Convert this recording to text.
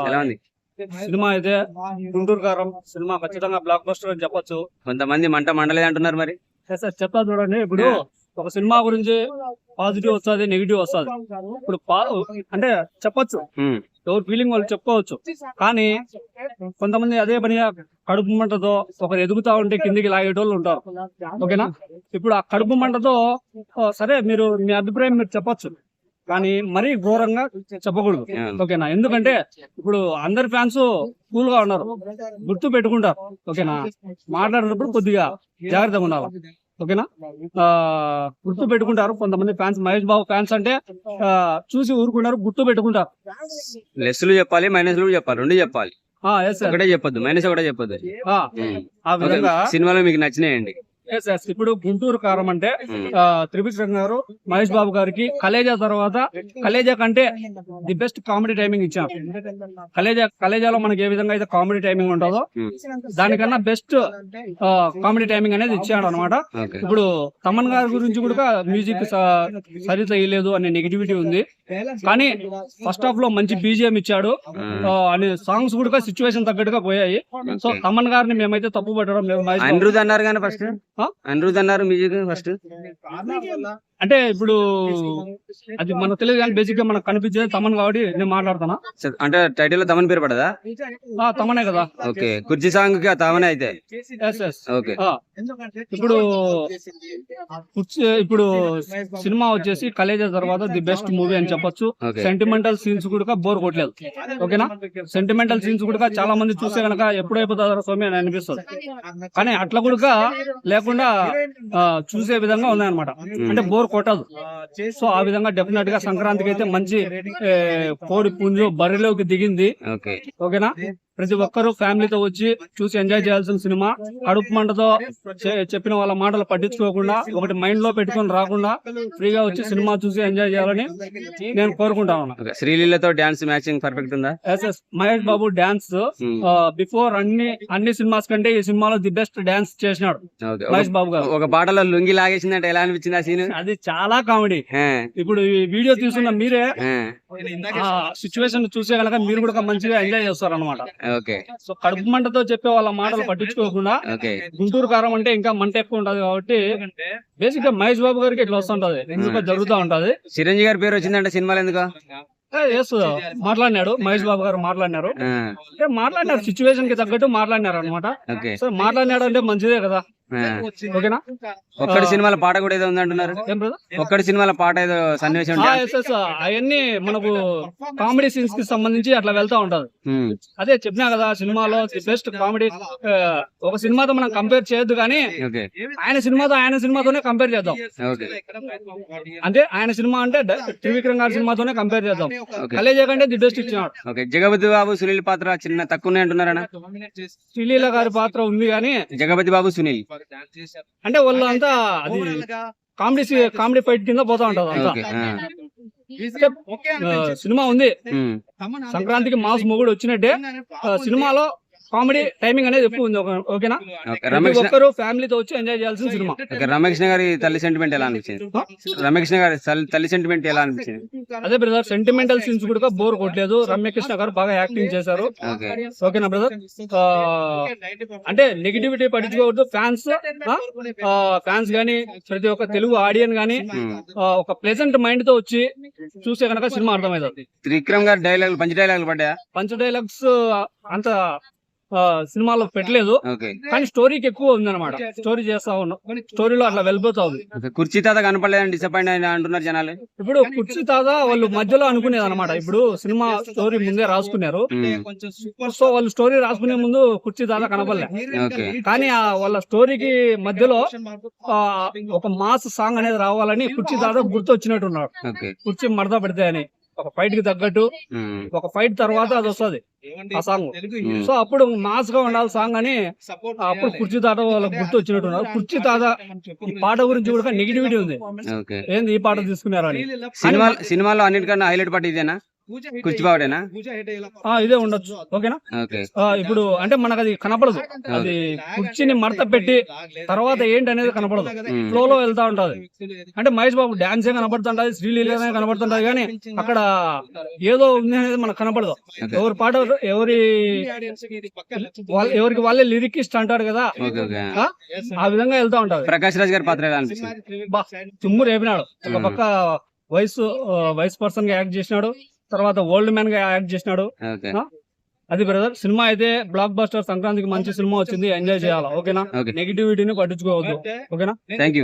ఎలా ఉంది సినిమా అయితే గుంటూరు కారం సినిమా ఖచ్చితంగా బ్లాక్ బస్టర్ అని చెప్పొచ్చు. కొంతమంది మంట మండలేదు అంటున్నారు మరి. సార్ చెప్తా చూడండి, ఇప్పుడు ఒక సినిమా గురించి పాజిటివ్ వస్తుంది, నెగిటివ్ వస్తుంది. ఇప్పుడు అంటే చెప్పొచ్చు, ఎవరు ఫీలింగ్ వాళ్ళు చెప్పుకోవచ్చు. కానీ కొంతమంది అదే పనిగా కడుపు మంటతో ఒకరు ఎదుగుతా ఉంటే కిందికి లాగేటోళ్ళు ఉంటారు. ఓకేనా? ఇప్పుడు ఆ కడుపు మంటతో సరే మీరు మీ అభిప్రాయం మీరు చెప్పొచ్చు, కానీ మరీ ఘోరంగా చెప్పకూడదు. ఓకేనా? ఎందుకంటే ఇప్పుడు అందరి ఫ్యాన్స్ కూల్ గా ఉన్నారు, గుర్తు పెట్టుకుంటారు. ఓకేనా? మాట్లాడేటప్పుడు కొద్దిగా జాగ్రత్తగా ఉండాలి. ఓకేనా? గుర్తు పెట్టుకుంటారు కొంతమంది ఫ్యాన్స్. మహేష్ బాబు ఫ్యాన్స్ అంటే చూసి ఊరుకుంటారు, గుర్తు పెట్టుకుంటారు. లెస్లు చెప్పాలి, మైనస్లు చెప్పాలి, రెండు చెప్పాలి. ఒకటే చెప్పొద్దు, మైనస్ ఒకటే చెప్పొద్దు. ఆ విధంగా సినిమాలో మీకు నచ్చినాయండి. ఇప్పుడు గుంటూరు కారం అంటే త్రివిక్రమ్ గారు మహేష్ బాబు గారికి కలేజా తర్వాత, కలేజా కంటే ది బెస్ట్ కామెడీ టైమింగ్ ఇచ్చారు. కలేజాలో మనకి ఏ విధంగా అయితే కామెడీ టైమింగ్ ఉంటుందో దానికన్నా బెస్ట్ కామెడీ టైమింగ్ అనేది ఇచ్చాడు అనమాట. ఇప్పుడు తమన్ గారి గురించి కూడా మ్యూజిక్ సరిత ఇయ్యలేదు అనే నెగిటివిటీ ఉంది, కానీ ఫస్ట్ హాఫ్ లో మంచి బీజిఎం ఇచ్చాడు అనే సాంగ్స్ కూడా సిచ్యువేషన్ తగ్గట్టుగా పోయాయి. సో తమన్ గారిని మేమైతే తప్పు పెట్టడం లేదు. అనిరుద్ అన్నారు కానీ ఫస్ట్ అనిరుద్ అన్నారు మ్యూజిక్ ఫస్ట్ అంటే ఇప్పుడు అది మనకు తెలియదు, కానీ బేసిక్ గా మనకు కనిపించేది తమన్ కాబట్టి నేను మాట్లాడుతున్నా. అంటే టైటిల్ లో తమన్ పేరు పడదా? తమనే కదా. ఓకే, కుర్చీ సాంగ్ కి తమనే అయితే. ఓకే, ఇప్పుడు సినిమా వచ్చేసి కలేజా తర్వాత ది బెస్ట్ మూవీ అని చెప్పొచ్చు. సెంటిమెంటల్ సీన్స్ కూడా బోర్ కొట్టలేదు. ఓకేనా? సెంటిమెంటల్ సీన్స్ కూడా చాలా మంది చూస్తే కనుక ఎప్పుడు అయిపోతారో స్వామి అని అనిపిస్తుంది, కానీ అట్లా కూడా లేకుండా చూసే విధంగా ఉన్నాయన్నమాట. అంటే బోర్ కొట్టదు. సో ఆ విధంగా డెఫినెట్ గా సంక్రాంతికి అయితే మంచి కోడి పుంజు బరిలోకి దిగింది. ఓకేనా? ప్రతి ఒక్కరూ ఫ్యామిలీతో వచ్చి చూసి ఎంజాయ్ చేయాల్సిన సినిమా. కడుపు మంటతో చెప్పిన వాళ్ళ మాటలు పట్టించుకోకుండా, ఒకటి మైండ్ లో పెట్టుకొని రాకుండా ఫ్రీగా వచ్చి సినిమా చూసి ఎంజాయ్ చేయాలని నేను కోరుకుంటా ఉన్నా. శ్రీలీలతో డాన్స్ మ్యాచింగ్ పర్ఫెక్ట్ ఉందా? మహేష్ బాబు డాన్స్ బిఫోర్ అన్ని సినిమాస్ కంటే ఈ సినిమాలో ది బెస్ట్ డాన్స్ చేసినాడు మహేష్ బాబు గారు. ఒక పాటలో లుంగి లాగేసిందంటే ఎలా అనిపించింది ఆ సీన్? అది చాలా కామెడీ. ఇప్పుడు ఈ వీడియో తీసుకున్న మీరే ఆ సిచ్యువేషన్ చూసే కనుక మీరు కూడా మంచిగా ఎంజాయ్ చేస్తారు అనమాట. సో కడుపు మంటతో చెప్పే వాళ్ళ మాటలు పట్టించుకోకుండా, గుంటూరు కారం అంటే ఇంకా మంట ఎక్కువ ఉంటది కాబట్టి బేసిక్ గా మహేష్ బాబు గారికి ఇట్లా వస్తుంటది, ఎందుకు జరుగుతూ ఉంటది. చిరంజీవి గారి పేరు వచ్చిందంటే సినిమాలు ఎందుకు? మాట్లాడినాడు మహేష్ బాబు గారు, మాట్లాడినారు సిచ్యువేషన్ కి తగ్గట్టు మాట్లాడినారు అనమాట. సో మాట్లాడినాడు అంటే మంచిదే కదా. ఓకేనా? ఒక్కడి సినిమాల పాట కూడా ఏదో ఉంది అంటున్నారు. ఒక్కడి సినిమాల పాట ఏదో సన్నివేశం అవన్నీ మనకు కామెడీ సీన్స్ కి సంబంధించి అట్లా వెళ్తా ఉంటది. అదే చెప్పినా కదా, సినిమాలో ది బెస్ట్ కామెడీ. ఒక సినిమాతో మనం కంపేర్ చేయొద్దు, కానీ ఆయన సినిమాతోనే కంపేర్ చేద్దాం. అంటే ఆయన సినిమా అంటే త్రివిక్రమ్ గారి సినిమాతోనే కంపేర్ చేద్దాం. కలేజా కంటే ది బెస్ట్ ఇచ్చినాడు. జగపతి బాబు సునీల్ పాత్ర చిన్న తక్కువ అంటున్నారా? శ్రీలీల గారి పాత్ర ఉంది, కానీ జగపతి బాబు సునీల్ అంటే వాళ్ళు అంతా అది కామెడీ ఫైట్ కింద పోతా ఉంటది అంతా. సినిమా ఉంది, సంక్రాంతికి మాస్ మొగుడు వచ్చినట్టే సినిమాలో కామెడీ టైమింగ్ అనేది ఎక్కువ ఉంది. ఓకేనా? ఒక్కరు ఫ్యామిలీతో వచ్చి ఎంజాయ్ చేయాల్సిన సినిమా. రమేష్ గారి తల్లి సెంటిమెంట్ ఎలా అనిపించింది? రమేష్ గారి తల్లి సెంటిమెంట్ ఎలా అనిపించింది? అదే బ్రదర్, సెంటిమెంటల్ సీన్స్ కూడా బోర్ కొట్టలేదు. రమ్యకృష్ణ గారు బాగా యాక్టింగ్ చేశారు. ఓకేనా బ్రదర్? అంటే నెగిటివిటీ పట్టించుకోవద్దు. ఫ్యాన్స్ గానీ ప్రతి ఒక్క తెలుగు ఆడియన్ గానీ ఒక ప్లెజెంట్ మైండ్ తో వచ్చి చూసే కనుక సినిమా అర్థమవుతుంది. త్రివిక్రమ్ గారి డైలాగ్ పంచ్ డైలాగులు పడ్డాయా? పంచ్ డైలాగ్స్ అంత సినిమాలో పెట్టలేదు, కానీ స్టోరీకి ఎక్కువ ఉంది అనమాట. స్టోరీ చేస్తా ఉన్నాం, స్టోరీలో అట్లా వెళ్ళిపోతా ఉంది. కుర్చీ తాత కనపడలేదని డిసప్పాయింట్ అయినా అంటున్నారు జనాలు. ఇప్పుడు కుర్చీ తాత వాళ్ళు మధ్యలో అనుకునేది అనమాట. ఇప్పుడు సినిమా స్టోరీ ముందే రాసుకున్నారు, సో వాళ్ళు స్టోరీ రాసుకునే ముందు కుర్చీ తాత కనపడలే. కానీ వాళ్ళ స్టోరీకి మధ్యలో ఒక మాస్ సాంగ్ అనేది రావాలని కుర్చీ తాత గుర్తు వచ్చినట్టున్నాడు. కుర్చీ మడత పెడితే అని ఒక ఫైట్ కి తగ్గట్టు ఒక ఫైట్ తర్వాత అది వస్తుంది ఆ సాంగ్. సో అప్పుడు మాస్ గా ఉండాలి సాంగ్ అని అప్పుడు కుర్చీ తాత వాళ్ళకి గుర్తు వచ్చినట్టున్నారు. కుర్చీ తాత ఈ పాట గురించి కూడా నెగిటివిటీ ఉంది, ఏంది ఈ పాట తీసుకున్నారని. సినిమాలో అన్నిటికన్నా హైలైట్ పాట ఇదేనా? కుర్చిపావుడేనా? ఇదే ఉండొచ్చు. ఓకేనా? ఓకే. ఇప్పుడు అంటే మనకు అది కనపడదు, అది కుర్చీని మడత పెట్టి తర్వాత ఏంటి అనేది కనపడదు, ఫ్లో లో వెళ్తా ఉంటది. అంటే మహేష్ బాబు డాన్సే కనపడుతుంటది, శ్రీలీలనే కనపడుతుంటది, కానీ అక్కడ ఏదో ఉంది అనేది మనకు కనపడదు. ఎవరి పాట ఎవరికి వాళ్ళే లిరికిస్ట్ అంటారు కదా, ఓకే ఓకే. ఆ విధంగా వెళ్తా ఉంటది. ప్రకాష్ రాజ్ గారి పాత్ర ఎలా అనిపించింది? తుమ్ము రేపినాడు. ఒక పక్క వైస్ పర్సన్ గా యాక్ట్ చేసినాడు, తర్వాత ఓల్డ్ మ్యాన్ గా యాక్ట్ చేసినాడు. ఓకే. అది బ్రదర్, సినిమా అయితే బ్లాక్ బస్టర్, సంక్రాంతికి మంచి సినిమా వచ్చింది, ఎంజాయ్ చేయాలి. ఓకేనా? ఓకే. నెగిటివిటీని పట్టించుకోవద్దు. ఓకేనా? Thank you.